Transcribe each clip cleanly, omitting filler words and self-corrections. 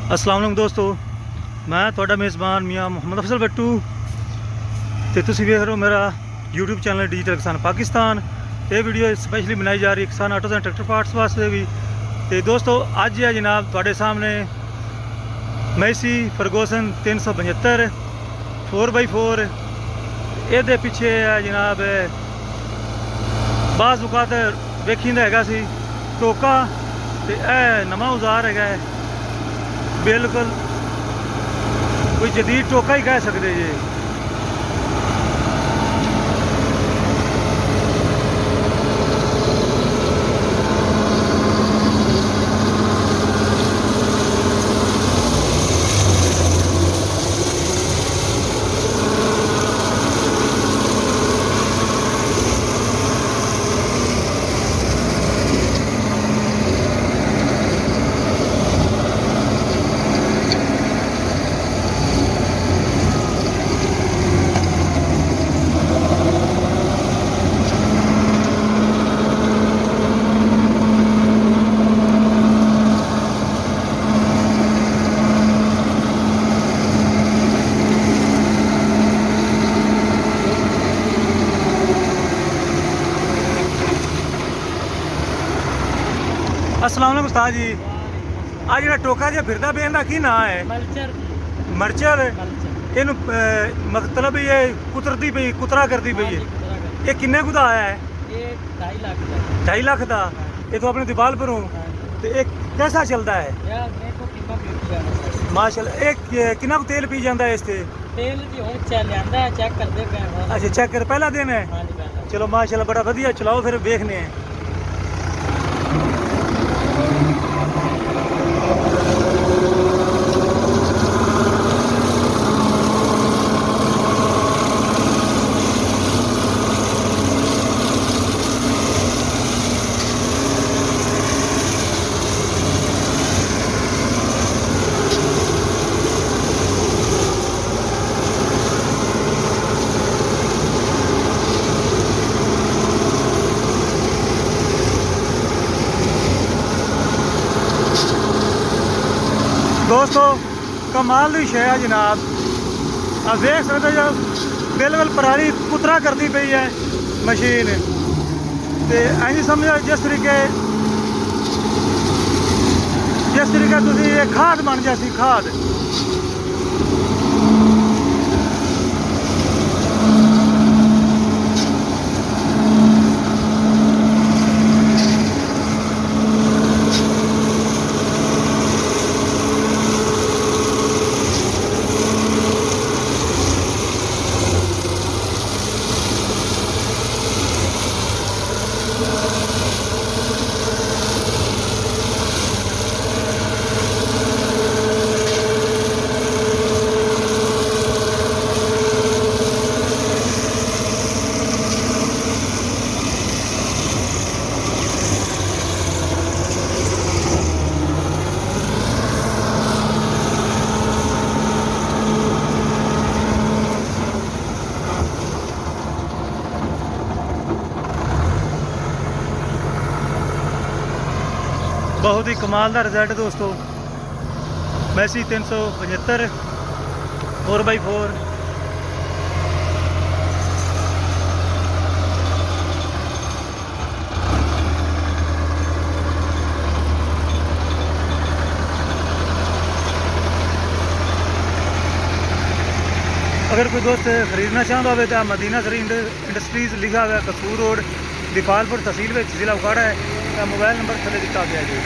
अस्सलाम वालेकुम दोस्तों, मैं थोड़ा मेज़बान मियाँ मोहम्मद अफजल भट्टू तो तुसी वेख रहे हो मेरा यूट्यूब चैनल डिजिटल किसान पाकिस्तान। ये वीडियो स्पेशली बनाई जा रही है किसान ऑटोज़ एंड ट्रैक्टर पार्ट्स वास्ते भी। तो दोस्तों अज है जनाब थोड़े सामने मैसी फरगोसन 375 4x4। ये पिछे है जनाब बाज़ औकात वेखींदा हैगा सी टोका, तो यह नवा औजार है, बिल्कुल कोई जदीद टोका ही कह सकते जी। अस्सलाम वालेकुम उस्ताद जी। आ जो टोका जो फिरदा पे इहदा की नाम है? मर्चर। इन मतलब ये कुतरती पई कुतरा करती पई है। ये किन्ने कुदा आया है? 2.5 लाख का। ये तो अपने दीवाल पर हूँ। तो एक कैसा चलता है? माशाल्लाह। एक कितना को तेल पी जाता है इससे? तेल जी हुण चेक कर दे पे। अच्छा चेक कर पहला दिन है। चलो माशाल्लाह बड़ा वधिया, चलाओ फिर देखने हैं। दोस्तों कमाल की शय है जनाब, आप देख सकते हो बिल्कुल पराली कुतरा करती पई है मशीन। तो इंज समझो जिस तरीके तुसी ये खाद बन जाती खाद। बहुत ही कमाल का रिजल्ट दोस्तों। मैसी 375 4x4। अगर कोई दोस्त खरीदना चाहता हो तो मदीना सरी इंडस्ट्रीज लिखा हुआ है, कसूर रोड, दीपालपुर तहसील में जिला उकाड़ा है। मोबाइल नंबर थले दिता गया जी।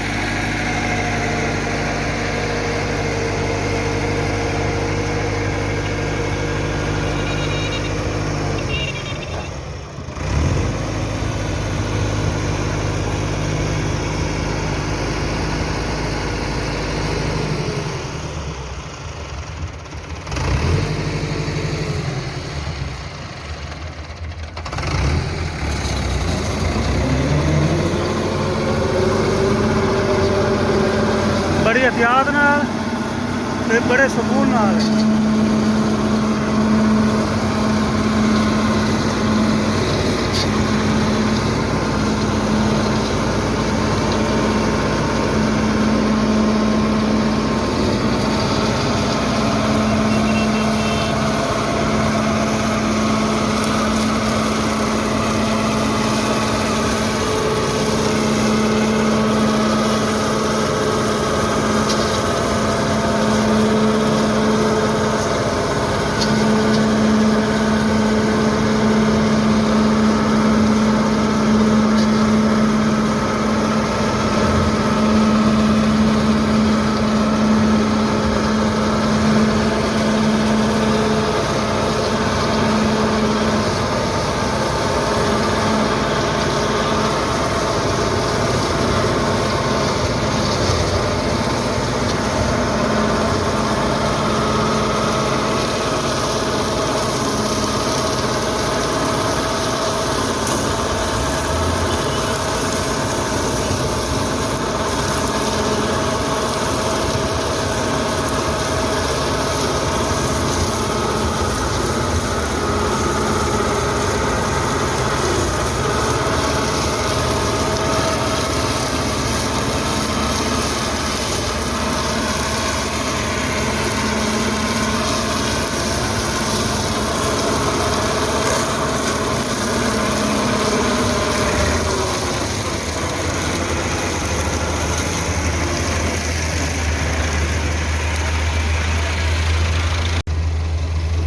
बड़ी एहतियात नाल ते बड़े सुकून नाल।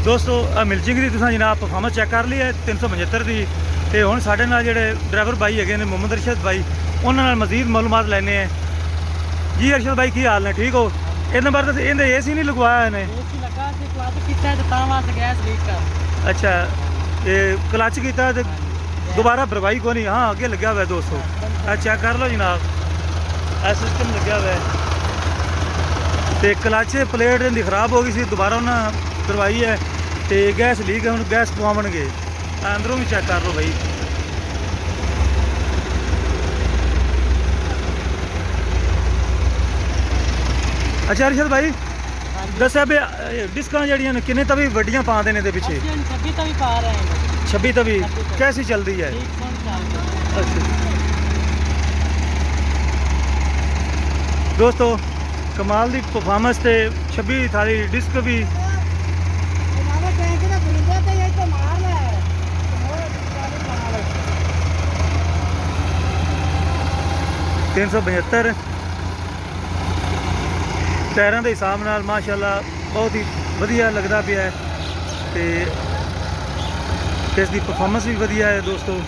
ਦੋਸਤੋ ਆ ਮਿਲਜਿੰਗ ਦੀ ਤੁਸੀਂ ਜਨਾਬ ਪਰਫਾਰਮੈਂਸ ਚੈੱਕ ਕਰ ਲਈ ਹੈ 375 ਦੀ। ਤੇ ਹੁਣ ਸਾਡੇ ਨਾਲ ਜਿਹੜੇ ਡਰਾਈਵਰ ਬਾਈ ਹੈਗੇ ਨੇ ਮੁਹੰਮਦ ਅਰਸ਼ਦ ਬਾਈ, ਉਹਨਾਂ ਨਾਲ ਮਜ਼ੀਦ ਮਾਲੂਮਾਤ ਲੈਣੇ ਆ। ਜੀ ਅਰਸ਼ਦ ਬਾਈ ਕੀ ਹਾਲ ਨੇ, ਠੀਕ ਹੋ? ਇਹ ਨੰਬਰ ਤੇ ਇਹਦੇ ਏਸੀ ਨਹੀਂ ਲਗਵਾਇਆ ਇਹਨੇ? ਏਸੀ ਲੱਗਾ ਸੀ ਕਲੱਚ ਕੀਤਾ ਤੇ ਤਾਂ ਵਾਸਤੇ ਗੈਸ ਲੀਕ ਕਰ। ਅੱਛਾ, ਇਹ ਕਲਚ ਕੀਤਾ ਤੇ ਦੁਬਾਰਾ ਭਰਵਾਈ ਕੋਈ ਨਹੀਂ? ਹਾਂ ਅੱਗੇ ਲੱਗਿਆ ਹੋਇਆ ਦੋਸਤੋ, ਆ ਚੈੱਕ ਕਰ ਲਓ ਜਨਾਬ, ਇਹ ਸਿਸਟਮ ਲੱਗਿਆ ਹੋਇਆ ਤੇ ਕਲਚ ਪਲੇਟ ਦੀ ਖਰਾਬ ਹੋ ਗਈ ਸੀ, ਦੁਬਾਰਾ ਉਹਨਾਂ ਕਰਵਾਈ ਹੈ ਤੇ ਗੈਸ ਲੀਕ ਹੈ। ਹੁਣ ਗੈਸ ਪਵਾਉਣਗੇ, ਅੰਦਰੋਂ ਵੀ ਚੈੱਕ ਕਰ ਲਓ ਭਾਈ। ਅੱਛਾ ਅਰਸ਼ਦ ਭਾਈ ਦੱਸਿਆ ਵੀ ਡਿਸਕਾਂ ਜਿਹੜੀਆਂ ਨੇ ਕਿੰਨੇ ਤਵੀ ਵੱਡੀਆਂ ਪਾਉਂਦੇ ਨੇ ਇਹਦੇ ਪਿੱਛੇ? 26 ਤਾਂ ਵੀ ਪਾ ਰਹੇ ਹਾਂ। 26 ਤਵੀ ਕੈਸੀ ਚੱਲਦੀ ਹੈ? ਠੀਕ ਸੁਣ ਚੱਲ ਅੱਛਾ ਦੋਸਤੋ, ਕਮਾਲ ਦੀ ਪਰਫਾਰਮੈਂਸ ਤੇ 26 ਥਾਲੀ ਡਿਸਕ ਵੀ। ਮਾਮਾ ਟੈਂਕ ਦਾ ਖਰੀਦਿਆ ਤੇ ਇਹ ਤੋਂ ਮਾਰ ਲੈ 375 ਟਾਇਰਾਂ ਦੇ ਹਿਸਾਬ ਨਾਲ ਮਾਸ਼ਾਅੱਲਾ ਬਹੁਤ ਹੀ ਵਧੀਆ ਲੱਗਦਾ ਪਿਆ ਹੈ ਤੇ ਇਸ ਦੀ ਪਰਫਾਰਮੈਂਸ ਵੀ ਵਧੀਆ ਹੈ ਦੋਸਤੋ।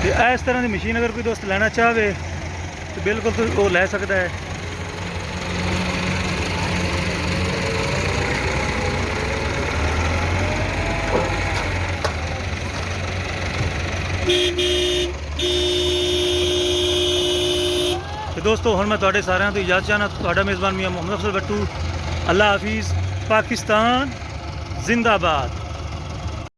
ਤੇ ਇਸ ਤਰ੍ਹਾਂ ਦੀ ਮਸ਼ੀਨ ਅਗਰ ਕੋਈ ਦੋਸਤ ਲੈਣਾ ਚਾਹਵੇ ਤਾਂ ਬਿਲਕੁਲ ਉਹ ਲੈ ਸਕਦਾ ਹੈ। ਤੇ ਦੋਸਤੋ ਹੁਣ ਮੈਂ ਤੁਹਾਡੇ ਸਾਰਿਆਂ ਤੋਂ ਇਜਾਜ਼ਤ ਚਾਹਨਾ, ਤੁਹਾਡਾ ਮੇਜ਼ਬਾਨ ਮੀਆਂ ਮੁਹੰਮਦ ਅਫਜ਼ਲ ਬੱਟੂ। ਅੱਲਾ ਹਾਫਿਜ਼, ਪਾਕਿਸਤਾਨ ਜ਼ਿੰਦਾਬਾਦ।